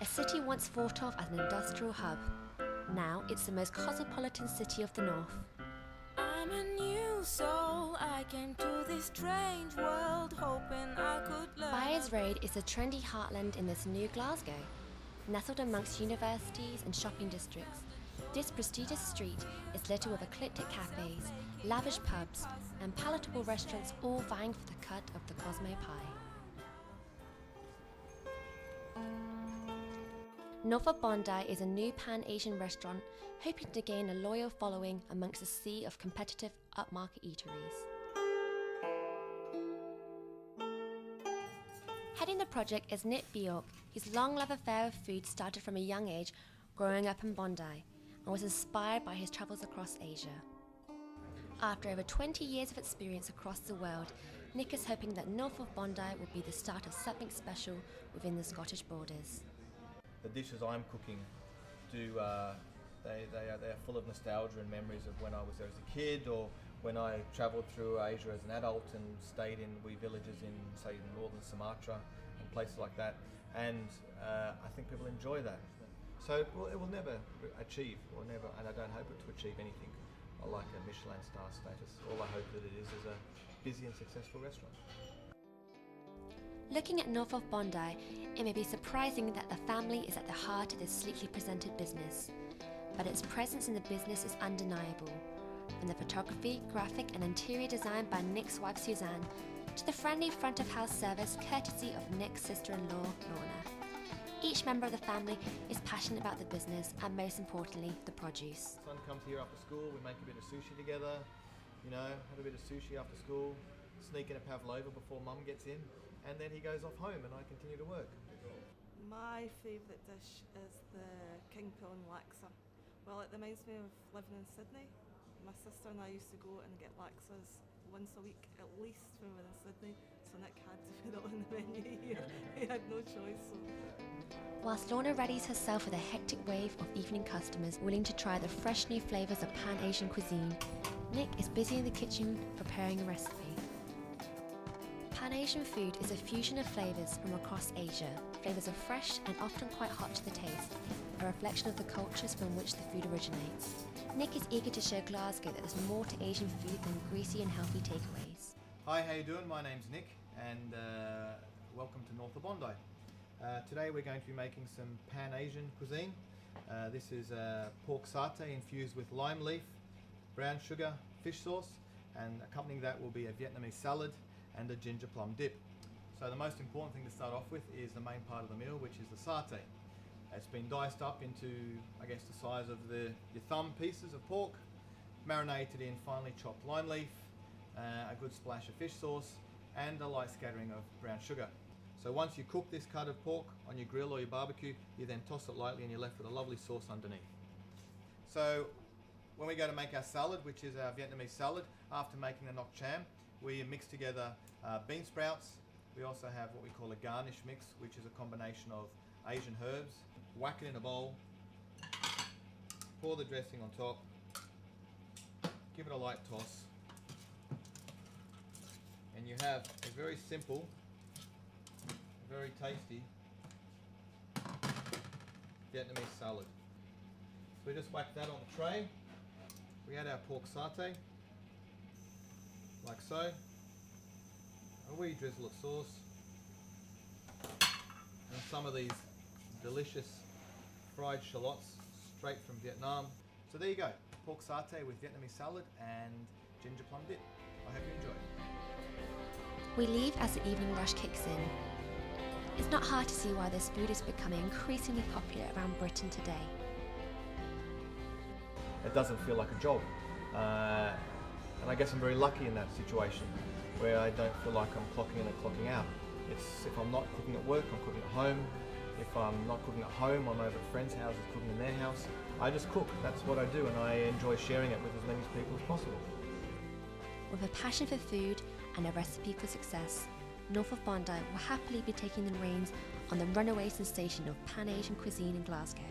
city once thought of as an industrial hub. Now it's the most cosmopolitan city of the north. I'm a new soul, I came to this strange world hoping I could learn. Byres Road is a trendy heartland in this new Glasgow. Nestled amongst universities and shopping districts, this prestigious street is littered with eclectic cafes, lavish pubs and palatable restaurants, all vying for the cut of the Cosmo pie. North of Bondai is a new Pan-Asian restaurant hoping to gain a loyal following amongst a sea of competitive upmarket eateries. Heading the project is Nick Bjork, whose long love affair with food started from a young age growing up in Bondai and was inspired by his travels across Asia. After over 20 years of experience across the world, Nick is hoping that north of Bondai will be the start of something special within the Scottish borders. The dishes I'm cooking they are full of nostalgia and memories of when I was there as a kid, or when I travelled through Asia as an adult and stayed in wee villages in, say, northern Sumatra and places like that. And I think people enjoy that. So it will never achieve, and I don't hope it to achieve anything like a Michelin star status. All I hope that it is a busy and successful restaurant. Looking at north of Bondi, it may be surprising that the family is at the heart of this sleekly presented business, but its presence in the business is undeniable. From the photography, graphic and interior design by Nick's wife Suzanne, to the friendly front of house service courtesy of Nick's sister-in-law Lorna. Each member of the family is passionate about the business and, most importantly, the produce. Son comes here after school, we make a bit of sushi together, have a bit of sushi after school, sneak in a pavlova before mum gets in, and then he goes off home and I continue to work. My favourite dish is the king prawn laksa. Well, it reminds me of living in Sydney. My sister and I used to go and get laksas once a week at least when we were in Sydney, so Nick had to put it on the menu here. He had no choice. So. Whilst Lorna readies herself for the hectic wave of evening customers willing to try the fresh new flavours of Pan-Asian cuisine, Nick is busy in the kitchen preparing a recipe. Pan-Asian food is a fusion of flavours from across Asia. Flavours are fresh and often quite hot to the taste, a reflection of the cultures from which the food originates. Nick is eager to show Glasgow that there's more to Asian food than greasy and healthy takeaways. Hi, how you doing? My name's Nick and welcome to North of Bondi. Today we're going to be making some Pan-Asian cuisine. This is pork satay infused with lime leaf, brown sugar, fish sauce, and accompanying that will be a Vietnamese salad and a ginger plum dip. So the most important thing to start off with is the main part of the meal, which is the satay. It's been diced up into, I guess, the size of your thumb pieces of pork, marinated in finely chopped lime leaf, a good splash of fish sauce, and a light scattering of brown sugar. So once you cook this cut of pork on your grill or your barbecue, you then toss it lightly and you're left with a lovely sauce underneath. So when we go to make our salad, which is our Vietnamese salad, after making the nok cham, we mix together bean sprouts. We also have what we call a garnish mix, which is a combination of Asian herbs. Whack it in a bowl, pour the dressing on top, give it a light toss, and you have a very simple, very tasty Vietnamese salad. So we just whack that on the tray. We add our pork satay, like so, a wee drizzle of sauce, and some of these delicious fried shallots straight from Vietnam. So there you go, pork satay with Vietnamese salad and ginger plum dip. I hope you enjoy. We leave as the evening rush kicks in. It's not hard to see why this food is becoming increasingly popular around Britain today. It doesn't feel like a job. And I guess I'm very lucky in that situation where I don't feel like I'm clocking in and clocking out. It's if I'm not cooking at work, I'm cooking at home. If I'm not cooking at home, I'm over at friends' houses cooking in their house. I just cook. That's what I do, and I enjoy sharing it with as many people as possible. With a passion for food and a recipe for success, North of Bondi will happily be taking the reins on the runaway sensation of Pan-Asian cuisine in Glasgow.